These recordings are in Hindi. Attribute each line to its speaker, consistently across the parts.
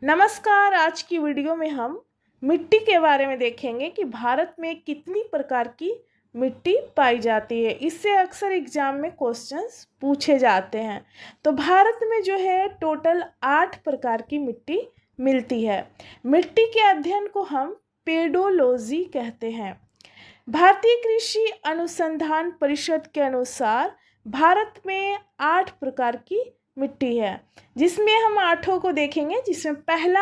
Speaker 1: नमस्कार। आज की वीडियो में हम मिट्टी के बारे में देखेंगे कि भारत में कितनी प्रकार की मिट्टी पाई जाती है। इससे अक्सर एग्जाम में क्वेश्चंस पूछे जाते हैं। तो भारत में जो है टोटल 8 प्रकार की मिट्टी मिलती है। मिट्टी के अध्ययन को हम पेडोलॉजी कहते हैं। भारतीय कृषि अनुसंधान परिषद के अनुसार भारत में 8 प्रकार की मिट्टी है, जिसमें हम 8 को देखेंगे। जिसमें पहला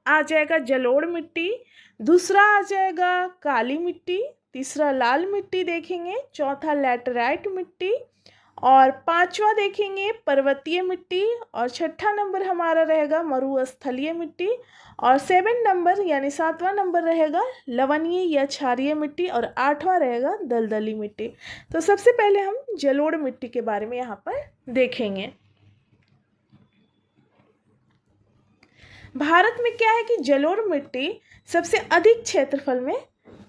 Speaker 1: आ जाएगा जलोढ़ मिट्टी, दूसरा आ जाएगा काली मिट्टी, तीसरा लाल मिट्टी देखेंगे, चौथा लैटेराइट मिट्टी और पांचवा देखेंगे पर्वतीय मिट्टी और छठा नंबर हमारा रहेगा मरुस्थलीय मिट्टी और 7 नंबर यानी 7वां नंबर रहेगा लवणीय या क्षारीय मिट्टी और 8वां रहेगा दलदली मिट्टी। तो सबसे पहले हम जलोढ़ मिट्टी के बारे में यहाँ पर देखेंगे। भारत में क्या है कि जलोढ़ मिट्टी सबसे अधिक क्षेत्रफल में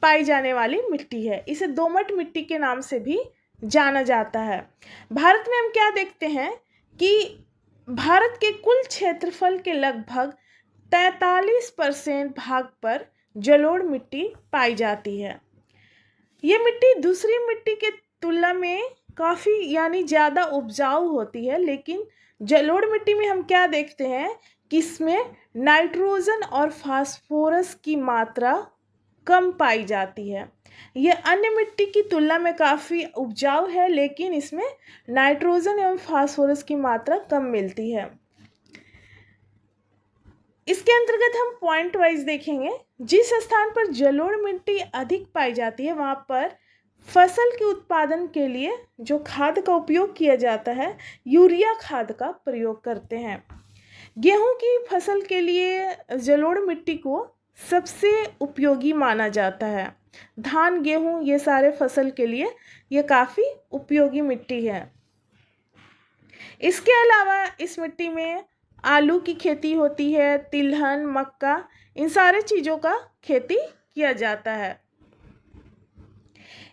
Speaker 1: पाई जाने वाली मिट्टी है। इसे दोमट मिट्टी के नाम से भी जाना जाता है। भारत में हम क्या देखते हैं कि भारत के कुल क्षेत्रफल के लगभग 43% भाग पर जलोढ़ मिट्टी पाई जाती है। ये मिट्टी दूसरी मिट्टी के तुलना में काफ़ी यानी ज़्यादा उपजाऊ होती है, लेकिन जलोढ़ मिट्टी में हम क्या देखते हैं कि इसमें नाइट्रोजन और फास्फोरस की मात्रा कम पाई जाती है। यह अन्य मिट्टी की तुलना में काफ़ी उपजाऊ है, लेकिन इसमें नाइट्रोजन एवं फास्फोरस की मात्रा कम मिलती है। इसके अंतर्गत हम पॉइंट वाइज देखेंगे। जिस स्थान पर जलोढ़ मिट्टी अधिक पाई जाती है वहाँ पर फसल के उत्पादन के लिए जो खाद का उपयोग किया जाता है, यूरिया खाद का प्रयोग करते हैं। गेहूं की फसल के लिए जलोढ़ मिट्टी को सबसे उपयोगी माना जाता है। धान, गेहूं ये सारे फसल के लिए ये काफ़ी उपयोगी मिट्टी है। इसके अलावा इस मिट्टी में आलू की खेती होती है, तिलहन, मक्का, इन सारे चीज़ों का खेती किया जाता है।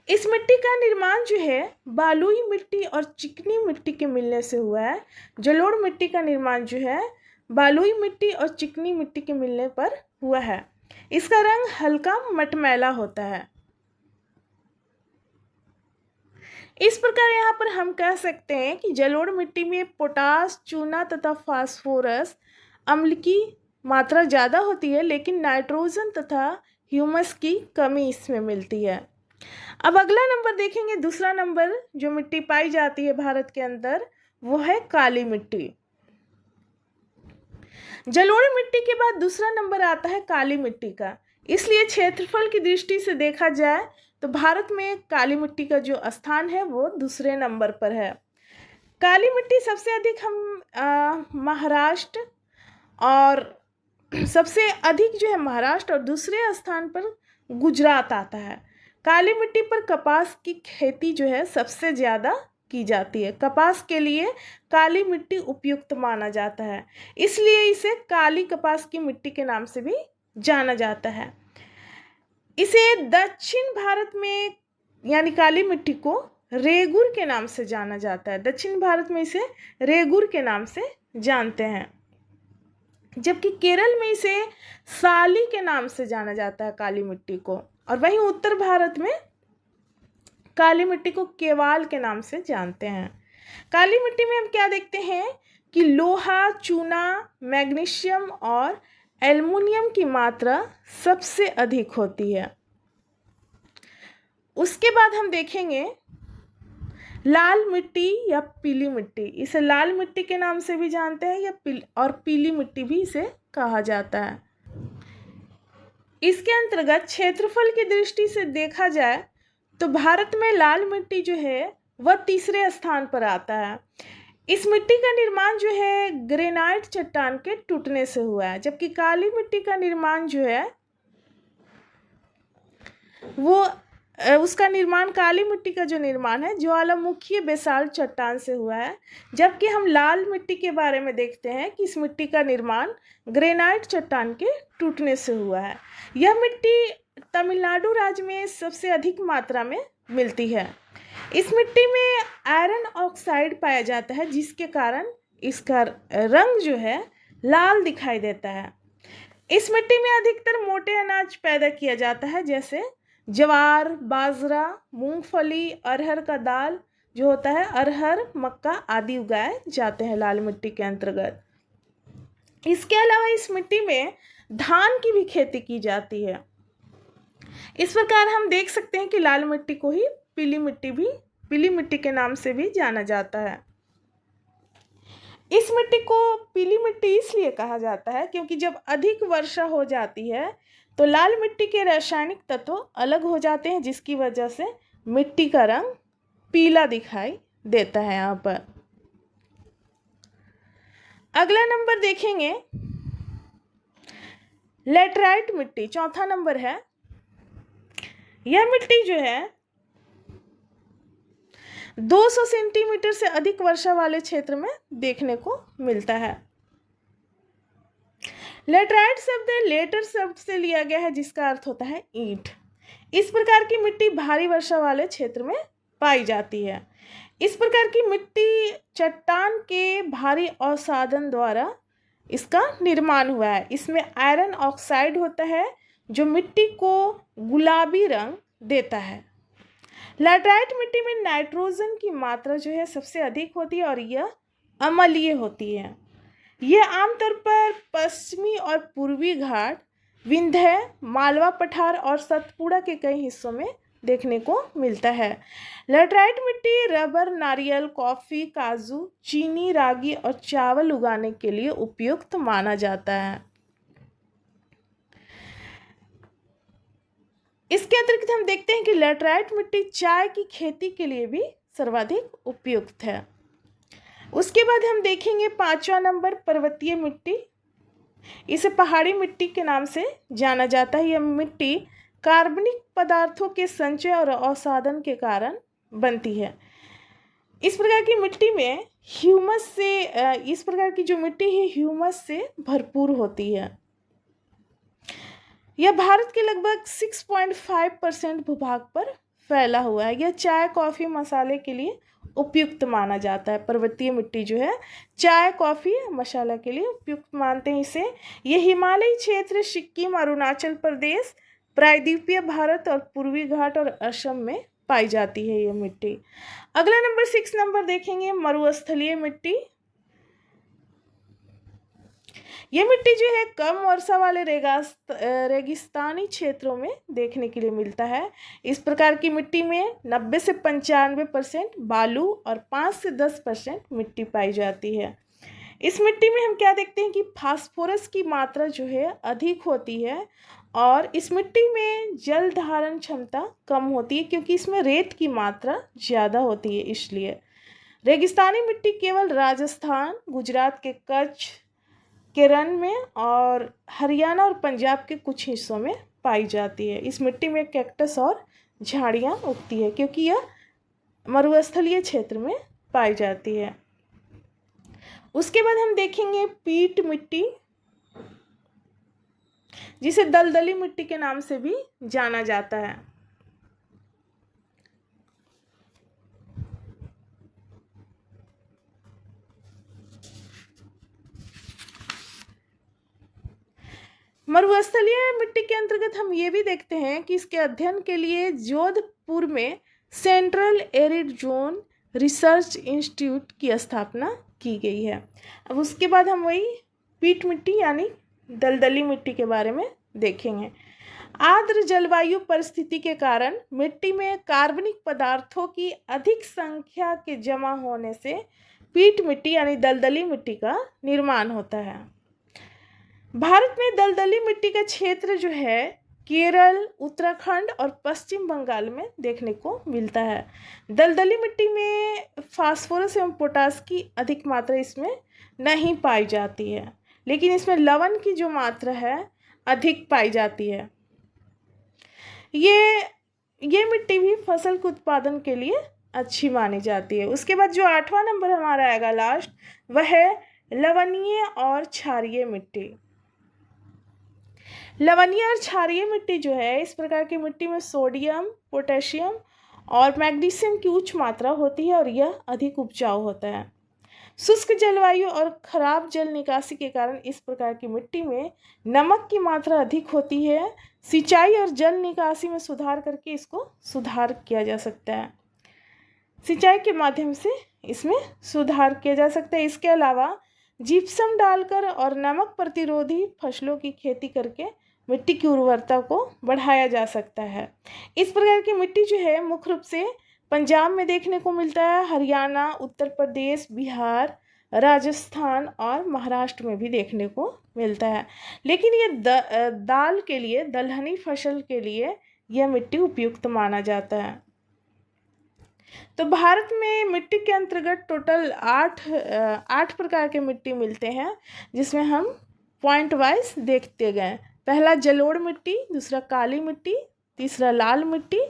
Speaker 1: इस मिट्टी का निर्माण जो है बालुई मिट्टी और चिकनी मिट्टी के मिलने से हुआ है। जलोढ़ मिट्टी का निर्माण जो है बालुई मिट्टी और चिकनी मिट्टी के मिलने पर हुआ है। इसका रंग हल्का मटमैला होता है। इस प्रकार यहाँ पर हम कह सकते हैं कि जलोढ़ मिट्टी में पोटास, चूना तथा फास्फोरस अम्ल की मात्रा ज़्यादा होती है, लेकिन नाइट्रोजन तथा ह्यूमस की कमी इसमें मिलती है। अब अगला नंबर देखेंगे। दूसरा नंबर जो मिट्टी पाई जाती है भारत के अंदर वो है काली मिट्टी। जलोढ़ मिट्टी के बाद दूसरा नंबर आता है काली मिट्टी का। इसलिए क्षेत्रफल की दृष्टि से देखा जाए तो भारत में काली मिट्टी का जो स्थान है वो दूसरे नंबर पर है। काली मिट्टी सबसे अधिक हम महाराष्ट्र और सबसे अधिक जो है महाराष्ट्र और दूसरे स्थान पर गुजरात आता है। काली मिट्टी पर कपास की खेती जो है सबसे ज़्यादा की जाती है। कपास के लिए काली मिट्टी उपयुक्त माना जाता है, इसलिए इसे काली कपास की मिट्टी के नाम से भी जाना जाता है। इसे दक्षिण भारत में यानी काली मिट्टी को रेगुर के नाम से जाना जाता है। दक्षिण भारत में इसे रेगुर के नाम से जानते हैं, जबकि केरल में इसे साली के नाम से जाना जाता है काली मिट्टी को। और वहीं उत्तर भारत में काली मिट्टी को केवाल के नाम से जानते हैं। काली मिट्टी में हम क्या देखते हैं कि लोहा, चूना, मैग्नीशियम और एल्युमिनियम की मात्रा सबसे अधिक होती है। उसके बाद हम देखेंगे लाल मिट्टी या पीली मिट्टी। इसे लाल मिट्टी के नाम से भी जानते हैं या पीली मिट्टी भी इसे कहा जाता है। इसके अंतर्गत क्षेत्रफल की दृष्टि से देखा जाए तो भारत में लाल मिट्टी जो है वह तीसरे स्थान पर आता है। इस मिट्टी का निर्माण जो है ग्रेनाइट चट्टान के टूटने से हुआ है, जबकि काली मिट्टी का निर्माण जो है वो उसका निर्माण काली मिट्टी का जो निर्माण है ज्वालामुखीय बेसाल्ट चट्टान से हुआ है। जबकि हम लाल मिट्टी के बारे में देखते हैं कि इस मिट्टी का निर्माण ग्रेनाइट चट्टान के टूटने से हुआ है। यह मिट्टी तमिलनाडु राज्य में सबसे अधिक मात्रा में मिलती है। इस मिट्टी में आयरन ऑक्साइड पाया जाता है, जिसके कारण इसका रंग जो है लाल दिखाई देता है। इस मिट्टी में अधिकतर मोटे अनाज पैदा किया जाता है, जैसे ज्वार, बाजरा, मूंगफली, अरहर का दाल जो होता है, अरहर, मक्का आदि उगाए जाते हैं लाल मिट्टी के अंतर्गत। इसके अलावा इस मिट्टी में धान की भी खेती की जाती है। इस प्रकार हम देख सकते हैं कि लाल मिट्टी को ही पीली मिट्टी के नाम से भी जाना जाता है। इस मिट्टी को पीली मिट्टी इसलिए कहा जाता है क्योंकि जब अधिक वर्षा हो जाती है तो लाल मिट्टी के रासायनिक तत्व अलग हो जाते हैं, जिसकी वजह से मिट्टी का रंग पीला दिखाई देता है। यहाँ पर अगला नंबर देखेंगे, लेटराइट मिट्टी, चौथा नंबर है। यह मिट्टी जो है 200 सेंटीमीटर से अधिक वर्षा वाले क्षेत्र में देखने को मिलता है। लेटराइट शब्द लेटर शब्द से लिया गया है, जिसका अर्थ होता है ईंट। इस प्रकार की मिट्टी भारी वर्षा वाले क्षेत्र में पाई जाती है। इस प्रकार की मिट्टी चट्टान के भारी अवसादन द्वारा इसका निर्माण हुआ है। इसमें आयरन ऑक्साइड होता है जो मिट्टी को गुलाबी रंग देता है। लैटराइट मिट्टी में नाइट्रोजन की मात्रा जो है सबसे अधिक होती है और यह अम्लीय होती है। यह आमतौर पर पश्चिमी और पूर्वी घाट, विंध्य, मालवा पठार और सतपुड़ा के कई हिस्सों में देखने को मिलता है। लैटराइट मिट्टी रबर, नारियल, कॉफ़ी, काजू, चीनी, रागी और चावल उगाने के लिए उपयुक्त माना जाता है। इसके अतिरिक्त हम देखते हैं कि लैटराइट मिट्टी चाय की खेती के लिए भी सर्वाधिक उपयुक्त है। उसके बाद हम देखेंगे 5वां नंबर, पर्वतीय मिट्टी। इसे पहाड़ी मिट्टी के नाम से जाना जाता है। यह मिट्टी कार्बनिक पदार्थों के संचय और अवसादन के कारण बनती है। इस प्रकार की मिट्टी में इस प्रकार की जो मिट्टी है ह्यूमस से भरपूर होती है। यह भारत के लगभग 6.5% भूभाग पर फैला हुआ है। यह चाय, कॉफ़ी, मसाले के लिए उपयुक्त माना जाता है। पर्वतीय मिट्टी जो है चाय, कॉफ़ी, मसाला के लिए उपयुक्त मानते हैं इसे। यह हिमालयी क्षेत्र, सिक्किम, अरुणाचल प्रदेश, प्रायद्वीपीय भारत और पूर्वी घाट और असम में पाई जाती है यह मिट्टी। अगला नंबर 6 नंबर देखेंगे, मरुस्थलीय मिट्टी। यह मिट्टी जो है कम वर्षा वाले रेगिस्तानी क्षेत्रों में देखने के लिए मिलता है। इस प्रकार की मिट्टी में 90 से 95% बालू और 5 से 10% मिट्टी पाई जाती है। इस मिट्टी में हम क्या देखते हैं कि फास्फोरस की मात्रा जो है अधिक होती है और इस मिट्टी में जल धारण क्षमता कम होती है क्योंकि इसमें रेत की मात्रा ज़्यादा होती है। इसलिए रेगिस्तानी मिट्टी केवल राजस्थान, गुजरात के कच्छ, केरल में और हरियाणा और पंजाब के कुछ हिस्सों में पाई जाती है। इस मिट्टी में कैक्टस और झाड़ियाँ उगती है क्योंकि यह मरुस्थलीय क्षेत्र में पाई जाती है। उसके बाद हम देखेंगे पीट मिट्टी, जिसे दलदली मिट्टी के नाम से भी जाना जाता है। मरुस्थलीय मिट्टी के अंतर्गत हम ये भी देखते हैं कि इसके अध्ययन के लिए जोधपुर में central arid zone research institute की स्थापना की गई है। अब उसके बाद हम वही पीट मिट्टी यानी दलदली मिट्टी के बारे में देखेंगे। आर्द्र जलवायु परिस्थिति के कारण मिट्टी में कार्बनिक पदार्थों की अधिक संख्या के जमा होने से पीट मिट्टी यानी दलदली मिट्टी का निर्माण होता है। भारत में दलदली मिट्टी का क्षेत्र जो है केरल, उत्तराखंड और पश्चिम बंगाल में देखने को मिलता है। दलदली मिट्टी में फास्फोरस एवं पोटास की अधिक मात्रा इसमें नहीं पाई जाती है, लेकिन इसमें लवण की जो मात्रा है अधिक पाई जाती है। ये मिट्टी भी फसल के उत्पादन के लिए अच्छी मानी जाती है। उसके बाद जो 8वां नंबर हमारा आएगा लास्ट, वह है लवणीय और क्षारीय मिट्टी। लवणीय और क्षारीय मिट्टी जो है इस प्रकार की मिट्टी में सोडियम, पोटेशियम और मैग्नीशियम की उच्च मात्रा होती है और यह अधिक उपजाऊ होता है। शुष्क जलवायु और खराब जल निकासी के कारण इस प्रकार की मिट्टी में नमक की मात्रा अधिक होती है। सिंचाई और जल निकासी में सुधार करके इसको सुधार किया जा सकता है। सिंचाई के माध्यम से इसमें सुधार किया जा सकता है। इसके अलावा जिप्सम डालकर और नमक प्रतिरोधी फसलों की खेती करके मिट्टी की उर्वरता को बढ़ाया जा सकता है। इस प्रकार की मिट्टी जो है मुख्य रूप से पंजाब में देखने को मिलता है, हरियाणा, उत्तर प्रदेश, बिहार, राजस्थान और महाराष्ट्र में भी देखने को मिलता है। लेकिन ये दाल के लिए, दलहनी फसल के लिए यह मिट्टी उपयुक्त माना जाता है। तो भारत में मिट्टी के अंतर्गत टोटल 8 प्रकार के मिट्टी मिलते हैं, जिसमें हम पॉइंट वाइज देखते गए। पहला जलोढ़ मिट्टी, दूसरा काली मिट्टी, तीसरा लाल मिट्टी,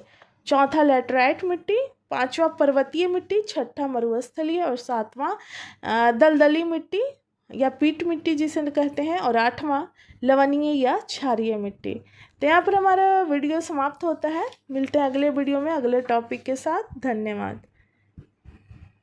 Speaker 1: चौथा लैटराइट मिट्टी, पांचवा पर्वतीय मिट्टी, छठा मरुस्थलीय और सातवां दलदली मिट्टी या पीट मिट्टी जिसे कहते हैं, और आठवां लवणीय या क्षारीय मिट्टी। तो यहाँ पर हमारा वीडियो समाप्त होता है। मिलते हैं अगले वीडियो में अगले टॉपिक के साथ। धन्यवाद।